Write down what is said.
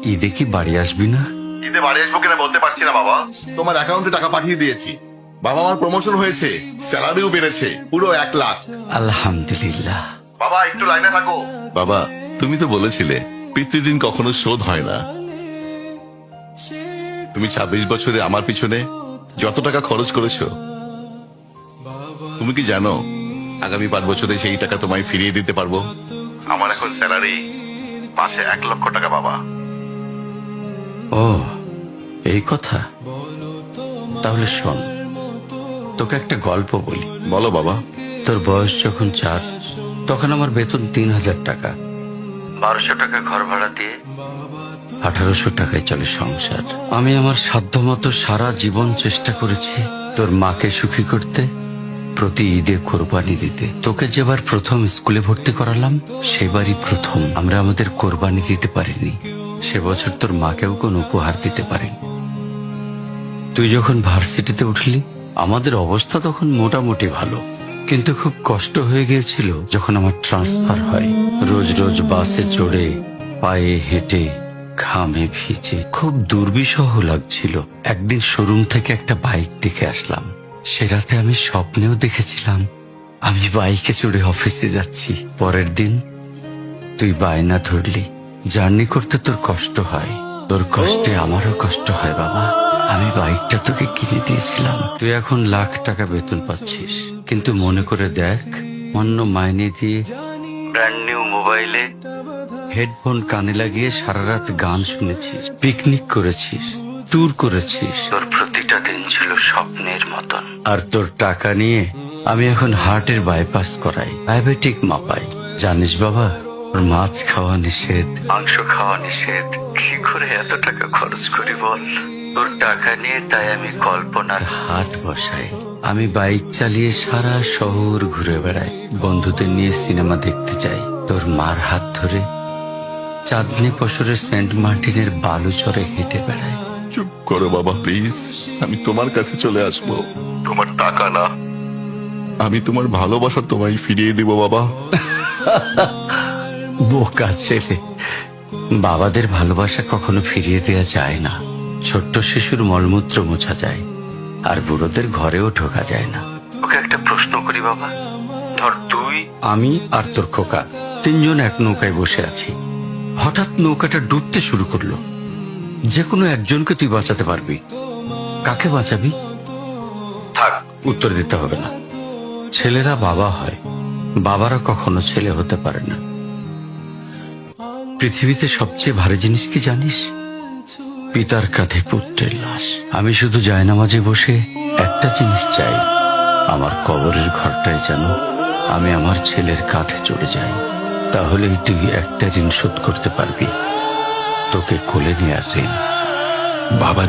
ঈদে কি বাড়ি আসবি না? ঈদে বাড়ি আসবো কিনা বলতে পারছি না বাবা। তোমার অ্যাকাউন্টে টাকা পাঠিয়ে দিয়েছি। বাবা, আমার প্রমোশন হয়েছে, স্যালারিও বেড়েছে, পুরো 1 লাখ। আলহামদুলিল্লাহ। বাবা একটু লাইনে থাকো। বাবা, তুমি তো বলেছিলে পিতৃঋণ কখনো শোধ হয় না। তুমি 26 বছরে আমার পিছনে যত টাকা খরচ করেছো, তুমি কি জানো আগামী 5 বছরে সেই টাকা তোমায় ফিরিয়ে দিতে পারবো? আমার এখন স্যালারি মাসে 1 লক্ষ টাকা বাবা। ও, এই কথা। তাহলে শোন, তোকে একটা গল্প বলি। বলো বাবা। তোর বয়স যখন 4, তখন আমার বেতন 3000 টাকা। 1200 টাকা ঘর ভাড়া দিয়ে 1800 টাকায় চলে সংসার। আমি আমার সাধ্যমতো সারা জীবন চেষ্টা করেছি তোর মাকে সুখী করতে, প্রতি ঈদে কোরবানি দিতে। তোকে যেবার প্রথম স্কুলে ভর্তি করালাম, সেবারই প্রথম আমরা আমাদের কোরবানি দিতে পারিনি। সে বছর তোর মাকেও কোনো উপহার দিতে পারিনি। তুই যখন ভার্সিটিতে উঠলি, আমাদের অবস্থা তখন মোটামুটি ভালো, কিন্তু খুব কষ্ট হয়ে গিয়েছিল যখন আমার ট্রান্সফার হয়। রোজ রোজ বাসে চড়ে, পায়ে হেঁটে, ঘামে ভিজে খুব দুর্বিষহ লাগছিল। একদিন শোরুম থেকে একটা বাইক দেখে আসলাম। সে রাতে আমি স্বপ্নেও দেখেছিলাম আমি বাইকে চড়ে অফিসে যাচ্ছি। পরের দিন তুই বায়না ধরলি, জার্নি করতে তোর কষ্ট হয়। তোর কষ্টে আমারও কষ্ট হয় বাবা। আমি বাইকটা তোকে কিনে দিয়েছিলাম। তুই এখন লাখ টাকা বেতন পাচ্ছিস, কিন্তু মনে করে দেখ, অন্য মাইনে দিয়ে ব্র্যান্ড নিউ মোবাইলে হেডফোন কানে লাগিয়ে সারা রাত গান শুনেছিস, পিকনিক করেছিস, ট্যুর করেছিস। তোর প্রতিটা দিন ছিল স্বপ্নের মতন। আর তোর টাকা নিয়ে আমি এখন হার্টের বাইপাস করাই, ডায়াবেটিক মাপাই। জানিস বাবা, ওর মাছ খাওয়া নিষেধ, মাংস খাওয়া নিষেধ। কি করে এত টাকা খরচ করি বল? তোর টাকা নিয়ে তাই আমি কল্পনার হাট বসাই। আমি বাইক চালিয়ে সারা শহর ঘুরে বেড়াই, বন্ধুদের নিয়ে সিনেমা দেখতে যাই। তোর মার হাত ধরে চাঁদনি পশরের সেন্ট মার্টিনের বালুচরে হেঁটে বেড়াই। চুপ করো বাবা প্লিজ। আমি তোমার কাছে চলে আসবো, তোমার টাকা না। আমি তোমার ভালোবাসা তোমায় ফিরিয়ে দিব বাবা। বোকা ছেলে, বাবাদের ভালোবাসা কখনো ফিরিয়ে দেয়া যায় না। ছোট্ট শিশুর মলমূত্র মোছা যায়, আর বুড়োদের ঘরেও ঢোকা যায় না। ওকে একটা প্রশ্ন করি বাবা। ধর তুই, আমি আর তোর খোকা তিনজন এক নৌকায় বসে আছি। হঠাৎ নৌকাটা ডুবতে শুরু করলো। যে কোনো একজনকে তুই বাঁচাতে পারবি, কাকে বাঁচাবি? থাক, উত্তর দিতে হবে না। ছেলেরা বাবা হয়, বাবারা কখনো ছেলে হতে পারে না। পৃথিবীতে সবচেয়ে ভারী জিনিস কি জানিস? পিতার কাঁধে পুত্রের লাশ। আমি শুধু জায়নামাজে বসে একটা জিনিস চাই, আমার কবরের ঘরটায় যেন আমি আমার ছেলের কাঁধে চড়ে যাই। তাহলেই তুই একটা ঋণ শোধ করতে পারবি, তোকে কোলে নেওয়ার ঋণ। বাবা